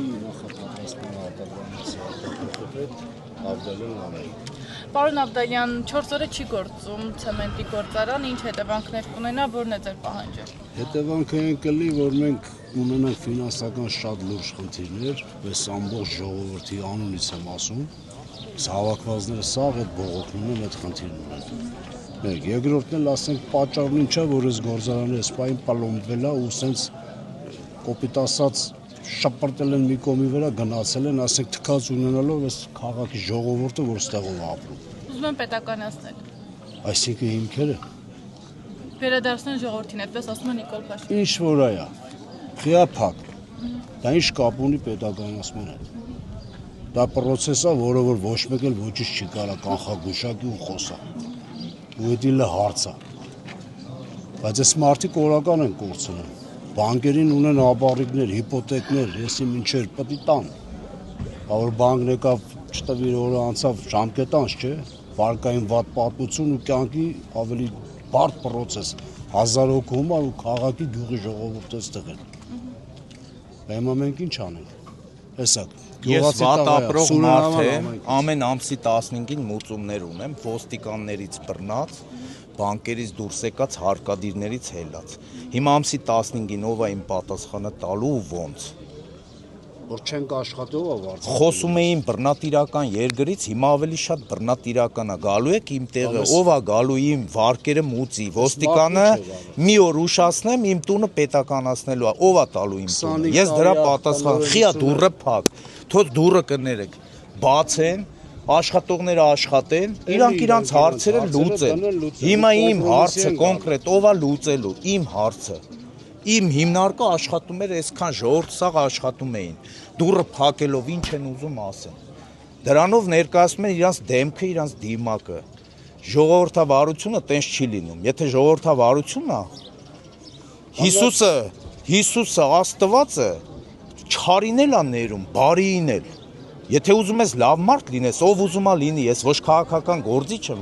բանկի նախապատրաստման արտադրամասի արտադրողի Ավդալյան Լանայի։ Պարոն Ավդալյան, 4 օրը չի գործում ցեմենտի գործարան, ինչ հետևանքներ կունենա, որն է ձեր պահանջը։ Հետևանքը այն կլինի, որ մենք ունենանք ֆինանսական շատ լուրջ խնդիրներ, այս ամբողջ ժողովրդի անունից եմ ասում, հավաքվածները սաղ այդ բողոքնում են, այդ խնդիրն ունեն։ Մեկ, երկրորդն էլ ասենք պատճառն ինչա, որ այս գործարանը այս պահին պալոմվել է ու սենց կոպիտ ասած շպրտել են մի կողմի վրա, գնացել են, ասենք թքած ունենալով այս քաղաքի ժողովուրդը, որ ստեղով ապրում։ Ուզում են պետականացնել։ Այսինքն հիմքերը Վերադարձնել ժողովրդին, այդպես ասում է Նիկոլ Փաշինյանը։ Ինչ որ այա, խիափակ, դա ինչ կապ ունի պետականացման հետ։ Դա պրոցես է, որը որ ոչ մեկ էլ ոչինչ չի կարա կանխագուշակի ու խոսա։ Ու դա էլ հարց է։ Բայց այս մարդիկ օրական են կորցնում։ Բանկերին ունեն ապառիկներ, հիպոթեկներ, եսի մինչեր պետք է տան։ Որ բանկն եկավ չտվիր օրը անցավ ժամկետանց, չէ՞։ Վարկային վատ պատմություն ու կյանքի ավելի բարդ պրոցես 1000 հոգու համար ու քաղաքի գյուղի ժողովուրդը ստեղել։ Հիմա մենք ինչ անենք։ Հեսա Ես վատ ապրող մարդ եմ, ամեն ամսի 15-ին մուծումներ ունեմ, ոստիկաններից բռնած, բանկերից դուրս եկած, հարկադիրներից հելած։ Հիմա ամսի 15-ին ով է իմ պատասխանը տալու ու ոնց։ Որ չենք աշխատող ավարտ։ Խոսում էին բռնատիրական երկրից, հիմա ավելի շատ բռնատիրական է գալու եք իմ տեղը, ով է գալու իմ վարկերը մուծի, ոստիկանը մի օր ուշացնեմ իմ տունը պետականացնելու է, ով է տալու իմ տունը։ Ես դրա պատասխան, խիա դուրը փակ, թող դուրը կներեք, բացեն, աշխատողները աշխատեն, իրանք հարցերը լուծեն։ Հիմա իմ հարցը կոնկրետ ով է լուծելու, իմ հարցը։ Իմ հիմնարկը աշխատում էր, այսքան ժողովուրդ սաղ աշխատում էին, դուրը փակելով ինչ են ուզում ասեն։ Դրանով ներկայացնում են իրանց դեմքը, իրանց դիմակը։ Ժողովրդավարությունը տենց չի լինում։ Եթե ժողովրդավարությունն է, Հիսուսը Աստվածը չարին էլ է ներում, բարիին էլ։ Եթե ուզում ես լավ մարդ լինես, ով ուզում է լինի, ես ոչ քաղաքական գործիչ եմ,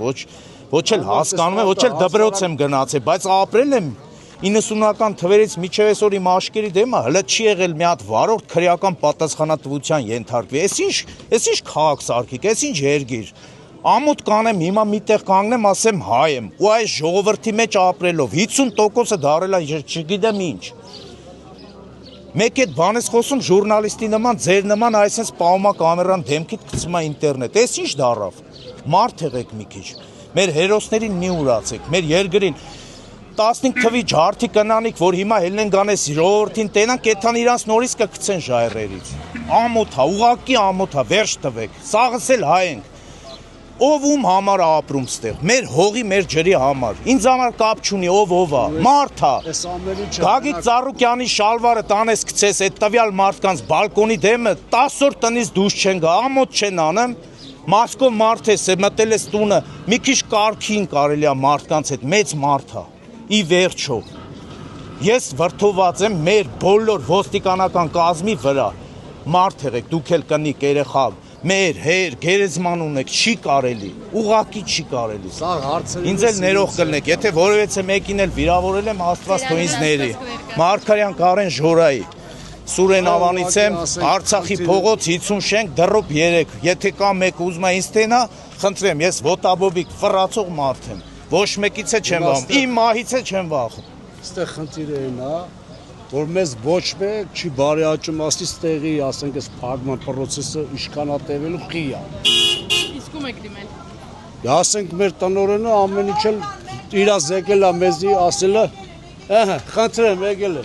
ոչ էլ հասկանում եմ, ոչ էլ դպրոց եմ գնացել, բայց ապրել եմ 90-ական թվերից մինչև այսօր իմ աշկերի դեմը հələ չի եղել մի հատ վարորդ քրեական պատասխանատվության ենթարկվի։ Էս ինչ քաղաք սարքիկ, էս ինչ երգիր։ Ամոթ կանեմ հիմա միտեղ կանգնեմ, ասեմ հայ եմ, ու այս ժողովրդի մեջ ապրելով 50%-ը դարել է չգիտեմ ինչ։ Մեկ այդ բան ես խոսում ժուրնալիստի նման, ձեր նման այսպես պահումա կամերան դեմքիդ գցում է ինտերնետ։ Էս ինչ դարավ։ Մարդ եղեք մի քիչ։ Մեր հերոսներին մի ուրացեք, մեր երկրին 15 թվի ջարդի կնանիք, որ հիմա հելնեն գանես ժողովրդին տենան, կեթան իրանց նորից կգցեն ժայռերից։ Ամոթ է, ուղղակի ամոթ է, վերջ տվեք, սաղս էլ հայ ենք։ Ով ում համար է ապրում ստեղ, մեր հողի, մեր ջրի համար, ինձ համար կապ չունի, ով է, մարդ է։ Գագիկ Ծառուկյանի շալվարը տանես գցես, այդ տվյալ մարդկանց բալկոնի դեմը 10 օր տնից դուրս չեն գա, ամոթ չեն անեմ։ Մասկով մարդ ես, մտել ես տունը, մի քիչ կարգին կարելի է մարդկանց հետ, մեծ մարդ է։ Ի վերջո, ես վրդոված եմ մեր բոլոր ոստիկանական կազմի վրա, մարդ եղեք, դուք էլ կնիկ երեխա, մեր հեր, գերեզման ունեք, չի կարելի, ուղղակի չի կարելի, ինձ էլ ներող կլնեք, եթե որևէցե մեկին էլ վիրավորել եմ, Աստված թող ինձ ների, Մարգարյան Կարեն Ժորայի, Սուրեն Ավանից եմ, Արցախի փողոց 50 շենք, դռոպ 3, եթե կա մեկ ուզում է ինձ տենա, խնդրեմ, ես ոտաբոբիկ ֆռացող մարդ եմ, ոչ մեկից է չեմ վախում, իմ մահից է չեմ վախում։ Ստեղ խնդիրը այն է, որ մեզ ոչ մեկ չի բարեհաճում ասի ստեղի, ասենք այս փակման պրոցեսը ինչքան է տևելու խի է։ Իսկ ում եք դիմել։ Ասենք մեր տնօրենը ամեն ինչ էլ իրա զեկել է մեզի, ասել է, խնդրեմ եկել է։